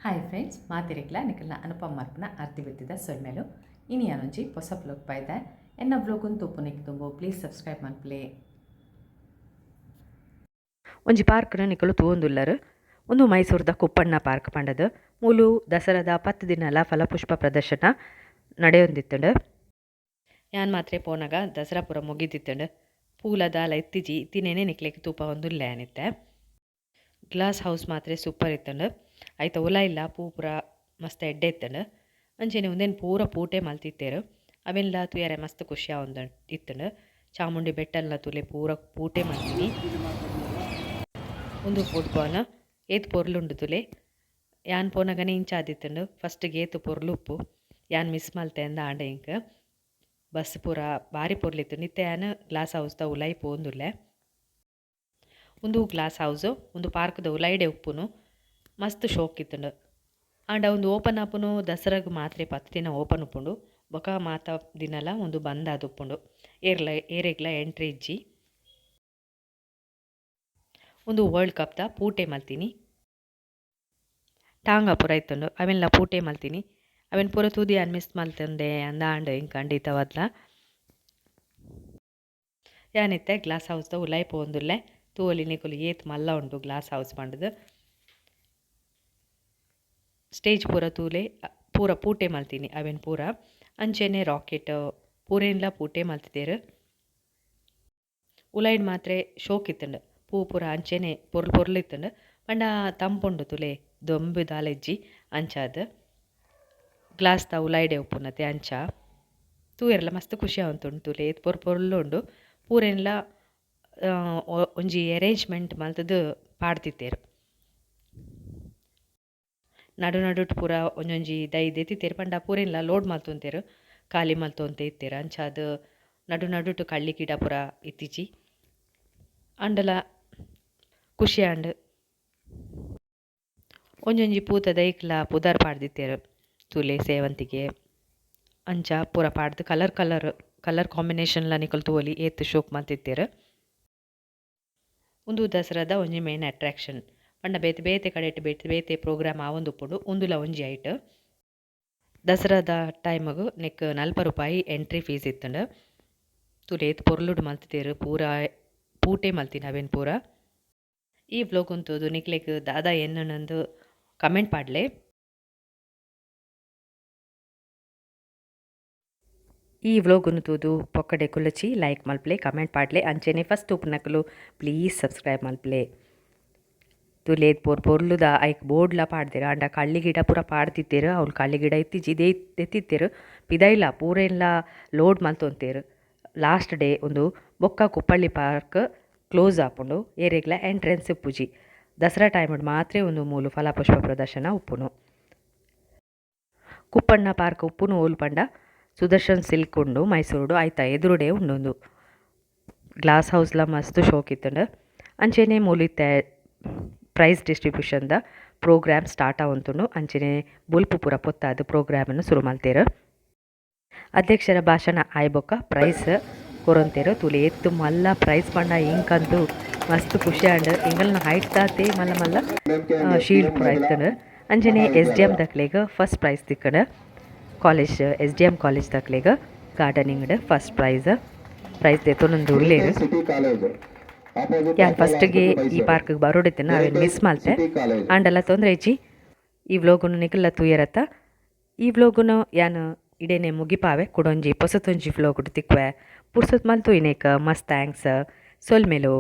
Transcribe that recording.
Hi friends ಮಾತಿರಿಕ್ಲ ನಿಕಲ್ನ ಅನುಪಮ ಮಾರ್ಪನ ಅರ್ತಿ ಬಿತ್ತಿದ ಸೊಲ್ಮೇಲು ಇನಿ ಅನೊಂಜಿ ಹೊಸ ಬ್ಲಾಗ್ ಪಾಯ್ದೆ ಎನ್ನ ಬ್ಲಾಗುನ್ ತೂಪು ನಿಕ್ತುಂಬು ಪ್ಲೀಸ್ ಸಬ್ಸ್ಕ್ರೈಬ್ ಮನ್ಪ್ಲೆ. ಒಂಜಿ ಪಾರ್ಕ್ನ ನಿಕಲು ತೂವೊಂದುಲ್ಲರು ಒಂದು ಮೈಸೂರದ ಕುಪ್ಪಣ್ಣ ಪಾರ್ಕ್ ಪಂಡದು ಮೂಲು ದಸರಾದ 10 ದಿನಲ ಫಲಪುಷ್ಪ ಪ್ರದರ್ಶನ ನಡೆಯೊಂದಿತ್ತುಂಡು. ಯಾನ್ ಮಾತ್ರೆ ಪೋನಾಗ ದಸರಾ ಪೂರ ಮುಗಿದಿತ್ತುಂಡು. ಪೂಲದಾಲ ಎತ್ತಿಜಿ ತಿನೇನೆ ನಿಕ್ಲೆಗ್ ತೂಪ ಒಂದುಲ್ಲೆ ಅನಿತ್ತೆ. ಗ್ಲಾಸ್ ಹೌಸ್ ಮಾತ್ರೆ ಸೂಪರ್ ಇತ್ತುಂಡು. ಐತ ಉಲ ಇಲ್ಲ ಪೂ ಪೂರ ಮಸ್ತ್ ಎಡ್ಡೆ ಇತ್ತುಂಡು. ಅಂಚೆನೆ ಒಂದೇನು ಪೂರ ಪೂಟೆ ಮಲ್ತಿತ್ತೇರು. ಅವೆಲ್ಲ ತುಯರೆ ಮಸ್ತ್ ಖುಷಿ ಆವೊಂದು ಇತ್ತುಂಡು. ಚಾಮುಂಡಿ ಬೆಟ್ಟಲ್ಲ ತುಲೆ ಪೂರ ಪೂಟೆ ಮಲ್ತಿನಿ. ಒಂದು ಫುಟ್ಬಾಲ್ ಏತ್ ಪೊರ್ಲುಂಡು ತುಲೆ ಯಾನ್ ಪೋನಗನೆ ಇಂಚಾದಿತ್ತುಂಡು. ಫಸ್ಟ್ಗೆ ಏತು ಪೊರ್ಲು ಉಪ್ಪು ಯಾನ್ ಮಿಸ್ ಮಲ್ತೆ ಅಂದ ಆಂಡ ಇಂಕ್ ಬಸ್ ಪೂರ ಬಾರಿ ಪೊರ್ಲಿತ್ತು. ನಿತ್ಯ ಯಾನ್ ಗ್ಲಾಸ್ ಹೌಸ್ದ ಉಲೈ ಪೋಂದುಲ್ಲೆ. ಒಂದು ಗ್ಲಾಸ್ ಹೌಸು ಒಂದು ಪಾರ್ಕ್ದ ಉಲೈಡೆ ಉಪ್ಪುನು ಮಸ್ತ್ ಶೋಕ್ ಇತ್ತುಂಡು. ಆಂಡ ಒಂದು ಓಪನ್ ಆಪುನು ದಸರಾಗ ಮಾತ್ರೆ 10 ದಿನ ಓಪನ್ ಉಪ್ಪುಂಡು. ಬೊಕ ಮಾತ ದಿನಲ ಒಂದು ಬಂದ್ ಆದ್ ಉಪ್ಪುಂಡು. ಏರೆಗ್ಲ ಎಂಟ್ರಿ ಇಜ್ಜಿ ಒಂದು ವರ್ಲ್ಡ್ ಕಪ್ದ ಪೂಟೆ ಮಲ್ತೀನಿ. ಟಾಂಗ ಪೂರ ಇತ್ತುಂಡು ಅವೆಲ್ಲ ಪೂಟೆ ಮಲ್ತೀನಿ. ಅವೆನ್ ಪೂರ ತೂದಿ ಯಾನ್ ಮಿಸ್ ಮಲ್ತಂದೆ ಅಂದ ಆಂಡ ಇಂಕ್ ಖಂಡಿತವಾದ್ಲ. ಯಾನಿತ್ತೆ ಗ್ಲಾಸ್ ಹೌಸ್ದ ಉಲೈ ಪೋಂದುಲ್ಲೆ ತೂವೊಲಿ ನಿಕುಲು ಏತ್ ಮಲ್ಲ ಉಂಡು ಗ್ಲಾಸ್ ಹೌಸ್ ಪಂಡದು. ಸ್ಟೇಜ್ ಪೂರ ತೂಲೆ ಪೂರ ಪೂಟೆ ಮಲ್ತೀನಿ ಅವೆನ್ ಪೂರ ಅಂಚೆನೆ ರಾಕೆಟ್ ಪೂರೆನ್ಲ ಪೂಟೆ ಮಲ್ತಿದ್ದೇರು. ಉಲೈಡ್ ಮಾತ್ರೆ ಶೋಕ್ ಇತ್ತುಂಡು. ಪೂ ಪೂರ ಅಂಚೆನೆ ಪೊರ್ಲು ಇತ್ತುಂಡು. ಪಂಡ ತಂಪುಂಡು ತುಲೆ ದೊಂಬುದಾಲ ಇಜ್ಜಿ ಅಂಚಾದ್ ಗ್ಲಾಸ್ದ ಉಲೈಡೆ ಉಪ್ಪುನತೆ ಅಂಚ ತೂಯೆರ್ಲ ಮಸ್ತ್ ಖುಷಿ ಆವೊಂದುಂಡು ತುಲೆ ಏತ್ ಪೊರ್ಲು ಉಂಡು. ಪೂರೆನ್ಲ ಒಂಜಿ ಅರೇಂಜ್ಮೆಂಟ್ ಮಲ್ತದು ಪಾಡ್ತಿತ್ತೇರು. ನಡು ನಡುಟ್ ಪೂರ ಒಂಜೊಂಜಿ ದೈದೆ ತಿತ್ತೇರು. ಪಂಡ ಪೂರೆನ್ಲ ಲೋಡ್ ಮಲ್ತೊಂತೇರು ಖಾಲಿ ಮಲ್ತೊಂತೆ ಇತ್ತೇರು. ಅಂಚಾದ್ ನಡು ನಡುಟ್ ಕಳ್ಳಿ ಗಿಡ ಪೂರ ಇತ್ತಿಜಿ ಅಂಡಲ ಖುಷಿ ಆಂಡ್ ಒಂಜೊಂಜಿ ಪೂತ ದೈಕ್ಲ ಪುದರ್ ಪಾಡ್ದಿತ್ತೇರು ತುಲೆ ಸೇವಂತಿಗೆ ಅಂಚ ಪೂರ ಪಾಡ್ದು ಕಲರ್ ಕಾಂಬಿನೇಷನ್ಲ ನಿಕಲ್ ತೂವೊಲಿ ಏತ್ ಶೋಕ್ ಮಲ್ತಿತ್ತೇರು. ಒಂದು ದಸರಾದ ಒಂಜಿ ಮೇನ್ ಅಟ್ರಾಕ್ಷನ್ ಪಂಡ ಬೇತೆ ಬೇತೆ ಕಡೆಟ್ ಬೇತೆ ಬೇತೆ ಪ್ರೋಗ್ರಾಮ್ ಆವೊಂದುಪ್ಪುಂಡು. ಉಂದುಲ ಒಂಜಿ ಐಟ್ ದಸರಾದ ಟೈಮಗು ನೆಕ್ 40 ರೂಪಾಯಿ ಎಂಟ್ರಿ ಫೀಸ್ ಇತ್ತುಂಡು. ತುಲೆ ಏತ್ ಪೊರ್ಲುಡು ಮಲ್ತಿದ್ದೇರು ಪೂರ ಪೂಟೆ ಮಲ್ತಿನ ಅವೆನ್ ಪೂರ. ಈ ವ್ಲೋಗ್ ಉಂತುದು ನಿಕ್ಲೆಗ್ ದಾದ ಎನ್ನೊಂದು ಕಮೆಂಟ್ ಪಾಡ್ಲೆ. ಈ ವ್ಲೋಗ್ ಉಂತುದು ಪೊಕ್ಕಡೆ ಕುಲಚಿ ಲೈಕ್ ಮಲ್ಪ್ಲೆ ಕಮೆಂಟ್ ಪಾಡ್ಲೆ. ಅಂಚೆನೆ ಫಸ್ಟ್ ಉಪ್ಪುನಕಲು ಪ್ಲೀಸ್ ಸಬ್ಸ್ಕ್ರೈಬ್ ಮಲ್ಪ್ಲೆ. ತುಲೆ ಪೊರ್ಲುದ ಐಕ್ ಬೋರ್ಡ್ಲ ಪಾಡ್ದೆರು ಆಂಡ ಕಳ್ಳಿ ಗಿಡ ಪೂರ ಪಾಡ್ದಿತ್ತೇರು. ಅವ್ಲು ಕಳ್ಳಿ ಗಿಡ ಇತ್ತಿಜಿ ಎತ್ತಿತ್ತೇರು ಪಿದೈಲ ಪೂರೆಲ್ಲ ಲೋಡ್ ಮಲ್ತೊಂತೇರು. ಲಾಸ್ಟ್ ಡೇ ಒಂದು ಬೊಕ್ಕ ಕುಪ್ಪಳ್ಳಿ ಪಾರ್ಕ್ ಕ್ಲೋಸ್ ಆಪುಂಡು. ಏರೆಗ್ಲ ಎಂಟ್ರೆನ್ಸ್ ಉಪ್ಪುಜಿ ದಸರಾ ಟೈಮ್ ಮಾತ್ರೆ ಒಂದು ಮೂಲು ಫಲಪುಷ್ಪ ಪ್ರದರ್ಶನ ಉಪ್ಪುನು. ಕುಪ್ಪಣ್ಣ ಪಾರ್ಕ್ ಉಪ್ಪುನು ಓಲ್ ಪಂಡ ಸುದರ್ಶನ್ ಸಿಲ್ಕ್ ಉಂಡು ಮೈಸೂರುಡು ಐತ ಎದುರುಡೆ ಉಂಡೊಂದು ಗ್ಲಾಸ್ ಹೌಸ್ಲ ಮಸ್ತ್ ಶೋಕ್ ಇತ್ತುಂಡು. ಅಂಚೆನೆ ಮೂಲಿತ್ತೆ ಪ್ರೈಸ್ ಡಿಸ್ಟ್ರಿಬ್ಯೂಷನ್ದ ಪ್ರೋಗ್ರಾಮ್ ಸ್ಟಾರ್ಟ್ ಆವೊಂದುಂಡು. ಅಂಚೆನೆ ಬುಲ್ಪು ಪೂರ ಪೊತ್ತಾದ್ ಪ್ರೋಗ್ರಾಮನ್ನು ಶುರು ಮಲ್ತೇರು. ಅಧ್ಯಕ್ಷರ ಭಾಷಣ ಆಯ್ಬೊಕ್ಕ ಪ್ರೈಸ್ ಕೊರೊಂತೇರು. ತುಲೆ ಎತ್ತು ಮಲ್ಲ ಪ್ರೈಸ್ ಪಂಡ ಇಂಕಂತೂ ಮಸ್ತ್ ಖುಷಿ ಆಂಡ್ ಇಂಗಲ್ನ ಹೈಟ್ ತಾತೆ ಮಲ್ಲ ಮಲ್ಲ ಶೀಲ್ಡ್ ಪೂರ ಇತ್ತುಂಡು. ಅಂಚೆನೆ SDM ದಕ್ಲೆಗ್ ಫಸ್ಟ್ ಪ್ರೈಸ್ ತಿಕ್ಕುಂಡು. ಕಾಲೇಜ್ SDM ಕಾಲೇಜ್ ದಕ್ಲೆಗ್ ಗಾರ್ಡನಿಂಗ್ಡ್ ಫಸ್ಟ್ ಪ್ರೈಸ್ ದೆತ್ತೊಂದು ಉಳ್ಳೇರು. ಯಾನ್ ಫಸ್ಟ್ಗೆ ಈ ಪಾರ್ಕ್ಗೆ ಬರೋಡಿತ್ತೇನೆ ಅವೇನು ಮಿಸ್ ಮಲ್ತೆ ಆಂಡಲ ತೊಂದರೆ ಇಜ್ಜಿ ಈ ವ್ಲೋಗುನು ನಿಕಲ್ಲ ತೂಯರತ್ತ. ಈ ವ್ಲೋಗುನು ಯಾನ್ ಇಡೇನೆ ಮುಗಿಪಾವೆ ಕುಡೊಂಜಿ ಪೊಸತೊಂಜಿ ವ್ಲೋಗುಡು ತಿಕ್ಕುವೆ ಪುರ್ಸೊತ್ ಮಲ್ತು ಇನೇಕ ಮಸ್ತ್ ಥ್ಯಾಂಕ್ಸ್ ಸೊಲ್ಮೆಲು.